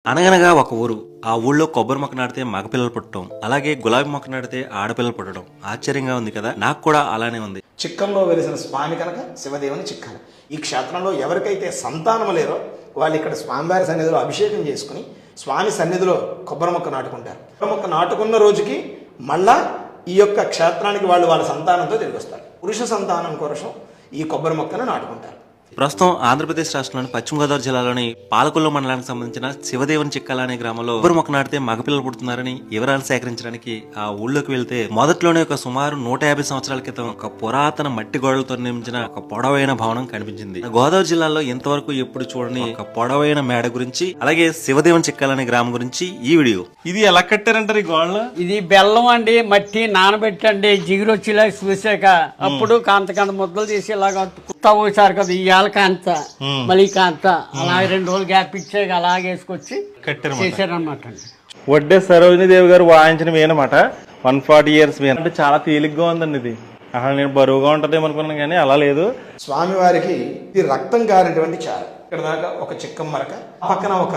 అనగనగా ఒక ఊరు. ఆ ఊళ్ళో కొబ్బరి మొక్క నాటితే మగపిల్లలు పుట్టడం, అలాగే గులాబీ మొక్క నాటితే ఆడపిల్లలు పుట్టడం ఆశ్చర్యంగా ఉంది కదా. నాకు కూడా అలానే ఉంది. చిక్కంలో వెలిసిన స్వామి కనుక శివదేవుని చిక్కన. ఈ క్షేత్రంలో ఎవరికైతే సంతానం లేరో వాళ్ళు ఇక్కడ స్వామివారి సన్నిధిలో అభిషేకం చేసుకుని స్వామి సన్నిధిలో కొబ్బరి మొక్క నాటుకుంటారు. కొబ్బరి మొక్క నాటుకున్న రోజుకి మళ్ళా ఈ యొక్క క్షేత్రానికి వాళ్ళు వాళ్ళ సంతానంతో తిరిగి వస్తారు. పురుష సంతానం కోసం ఈ కొబ్బరి మొక్కను నాటుకుంటారు. ప్రస్తుతం ఆంధ్రప్రదేశ్ రాష్ట్రంలోని పశ్చిమ గోదావరి జిల్లాలోని పాలకొల్లు మండలానికి సంబంధించిన శివదేవుని చిక్కల అనే గ్రామంలో కొబ్బరి మొక్క నాటితే మగపిల్లలు పుడుతున్నారని వివరాలు సేకరించడానికి ఆ ఊళ్ళోకి వెళ్తే మొదట్లోనే ఒక సుమారు 150 సంవత్సరాల క్రితం ఒక పురాతన మట్టి గోడలతో నిర్మించిన ఒక పొడవైన భవనం కనిపించింది. గోదావరి జిల్లాలో ఇంతవరకు ఎప్పుడు చూడని ఒక పొడవైన మేడ గురించి, అలాగే శివదేవుని చిక్కల అనే గ్రామం గురించి ఈ వీడియో. ఇది ఎలా కట్టారంటారు ఈ గోడలు? ఇది బెల్లం అండి, మట్టి నానబెట్టండి, జిగురు వచ్చేలా చూసాక అప్పుడు కాంత ముద్దలు తీసి ఇలాగ తవ్వుసారు కదా. ఇవాళ కాంత మళ్ళీ కాంత అలాగే 2 రోజులు గ్యాప్ ఇచ్చాక అలాగే వేసుకొచ్చి చేశారనమాట అండి. వడ్డే సరోజినీదేవి గారు వాయించిన వేనమాట 140 ఇయర్స్ వేన అంటే చాలా తేలిగ్గా ఉందండి. ఇది అసలు నేను బరువుగా ఉంటదేమో అనుకున్నాను కానీ అలా లేదు. స్వామివారికి ఇది రక్తం కారినటువంటి చారు. ఇక్కడ దాకా ఒక చిక్కం మరక, పక్కన ఒక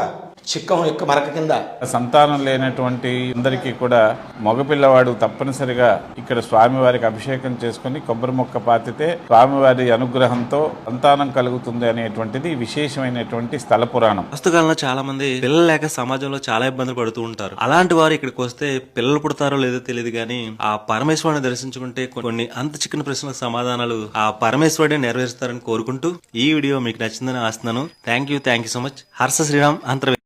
చిక్కం యొక్క మరక కింద సంతానం లేనటువంటి అందరికీ కూడా మగపిల్లవాడు తప్పనిసరిగా ఇక్కడ స్వామివారికి అభిషేకం చేసుకుని కొబ్బరి మొక్క పాతితే స్వామివారి అనుగ్రహంతో సంతానం కలుగుతుంది అనేటువంటిది విశేషమైనటువంటి స్థల పురాణం. ప్రస్తుకాలంలో చాలా మంది పిల్లలు లేక సమాజంలో చాలా ఇబ్బందులు పడుతూ ఉంటారు. అలాంటి వారు ఇక్కడికి వస్తే పిల్లలు పుడతారో లేదో తెలియదు కానీ ఆ పరమేశ్వరుని దర్శించుకుంటే కొన్ని అంత చిన్న ప్రశ్నలకు సమాధానాలు ఆ పరమేశ్వరుడే నెరవేరుస్తారని కోరుకుంటూ ఈ వీడియో మీకు నచ్చిందని ఆస్తున్నాను. Thank you so much. Harsha Sriram Antarvedi.